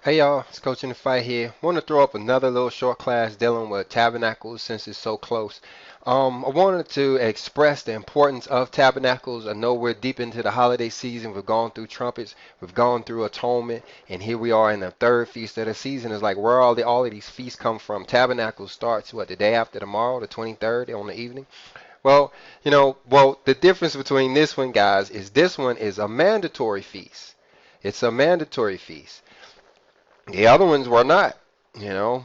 Hey y'all, it's Coach in the Fight here. Want to throw up another little short class dealing with tabernacles since it's so close. I wanted to express the importance of tabernacles. I know we're deep into the holiday season. We've gone through trumpets, we've gone through atonement, and here we are in the third feast of the season. It's like where all of these feasts come from. Tabernacles starts what, the day after tomorrow, the 23rd on the evening. Well, the difference between this one, guys, is this one is a mandatory feast. It's a mandatory feast. The other ones were not, you know.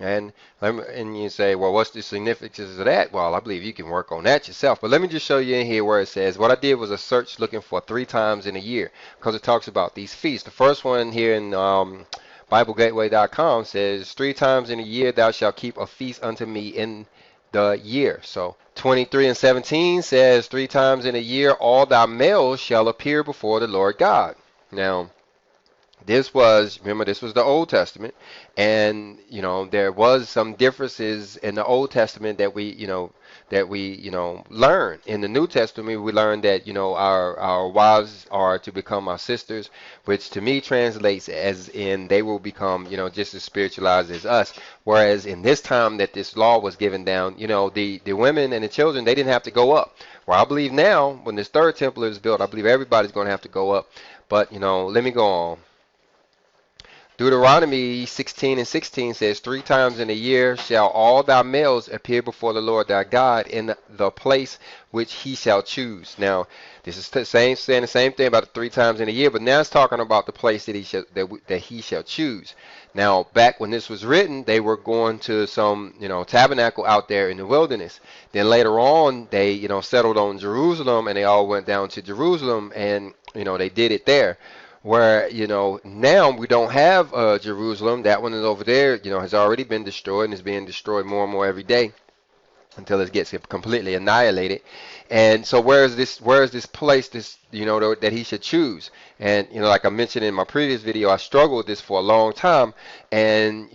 And you say, well, what's the significance of that? Well, I believe you can work on that yourself. But let me just show you in here where it says, what I did was a search looking for 3 times in a year because it talks about these feasts. The first one here in BibleGateway.com says, 3 times in a year thou shalt keep a feast unto me in the year. So 23 and 17 says, 3 times in a year all thy males shall appear before the Lord God. Now, remember, this was the Old Testament, and there was some differences in the Old Testament that we learn. In the New Testament, we learned that our wives are to become our sisters, which to me translates as in they will become just as spiritualized as us. Whereas in this time that this law was given down, the women and the children, they didn't have to go up. Well, I believe now when this third temple is built, I believe everybody's going to have to go up. But let me go on. Deuteronomy 16 and 16 says, 3 times in a year shall all thy males appear before the Lord thy God in the place which he shall choose. Now, this is saying the same thing about the 3 times in a year, but now it's talking about the place that he shall choose. Now, back when this was written, they were going to some, tabernacle out there in the wilderness. Then later on, they, settled on Jerusalem, and they all went down to Jerusalem, and, they did it there. Where, now we don't have Jerusalem. That one is over there, has already been destroyed and is being destroyed more and more every day until it gets completely annihilated. And so where is this place that he should choose? And like I mentioned in my previous video, I struggled with this for a long time. And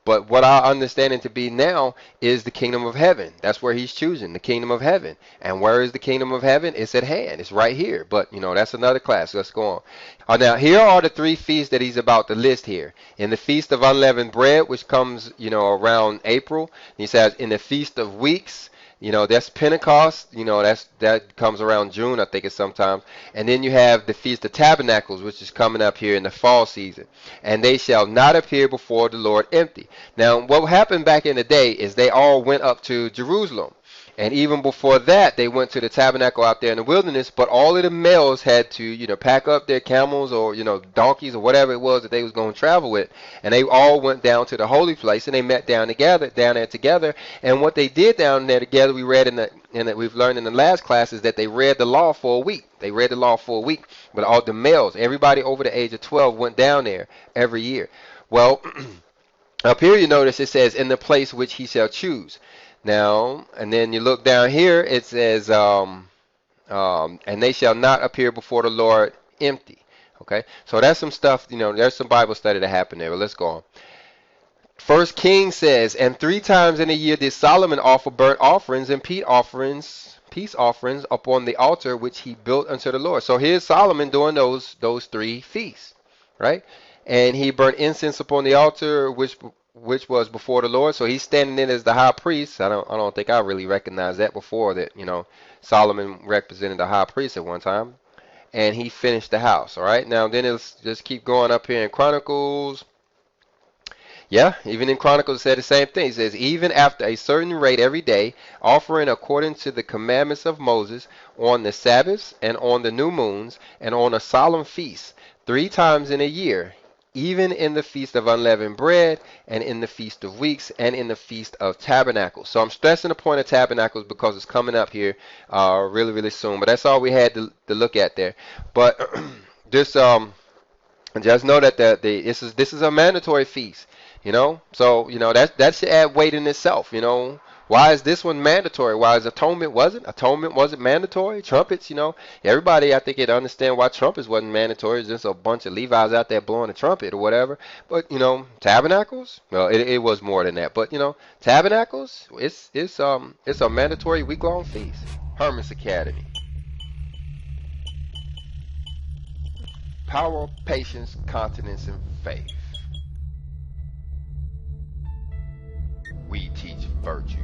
but what I understand it to be now is the kingdom of heaven. That's where he's choosing, the kingdom of heaven. And where is the kingdom of heaven? It's at hand. It's right here. But that's another class. Let's go on. Now here are the 3 feasts that he's about to list here. In the feast of unleavened bread, which comes around April. He says in the feast of weeks, that's Pentecost. That comes around June, I think it's sometimes. And then you have the Feast of Tabernacles, which is coming up here in the fall season. And they shall not appear before the Lord empty. Now, what happened back in the day is they all went up to Jerusalem. And even before that, they went to the tabernacle out there in the wilderness, but all of the males had to, pack up their camels or, donkeys or whatever it was that they was going to travel with. And they all went down to the holy place and they met down there together. And what they did down there together, we read we've learned in the last class is that they read the law for a week. They read the law for a week, but all the males, everybody over the age of 12 went down there every year. Well, up here you notice it says in the place which he shall choose. Now, and then you look down here, it says, and they shall not appear before the Lord empty. Okay, so that's some stuff, there's some Bible study that happened there, but let's go on. First King says, and 3 times in a year did Solomon offer burnt offerings and peace offerings upon the altar which he built unto the Lord. So here's Solomon doing those 3 feasts, right? And he burnt incense upon the altar which was before the Lord. So he's standing in as the high priest. I don't think I really recognized that before, that Solomon represented the high priest at one time. And he finished the house. All right. Now then let's just keep going up here in Chronicles. Yeah, even in Chronicles it said the same thing. It says, even after a certain rate every day, offering according to the commandments of Moses, on the Sabbaths and on the new moons and on a solemn feast, 3 times in a year, even in the feast of unleavened bread and in the feast of weeks and in the feast of tabernacles. So I'm stressing the point of tabernacles because it's coming up here really, really soon. But that's all we had to look at there. But this just know that this is a mandatory feast. So that should add weight in itself. Why is this one mandatory? Why is atonement wasn't? Atonement wasn't mandatory. Trumpets, everybody I think it understand why trumpets wasn't mandatory. It's just a bunch of Levites out there blowing a trumpet or whatever. But tabernacles, well, it was more than that. But tabernacles, it's a mandatory week-long feast. Hermes Academy. power, patience, continence, and faith. We teach virtue.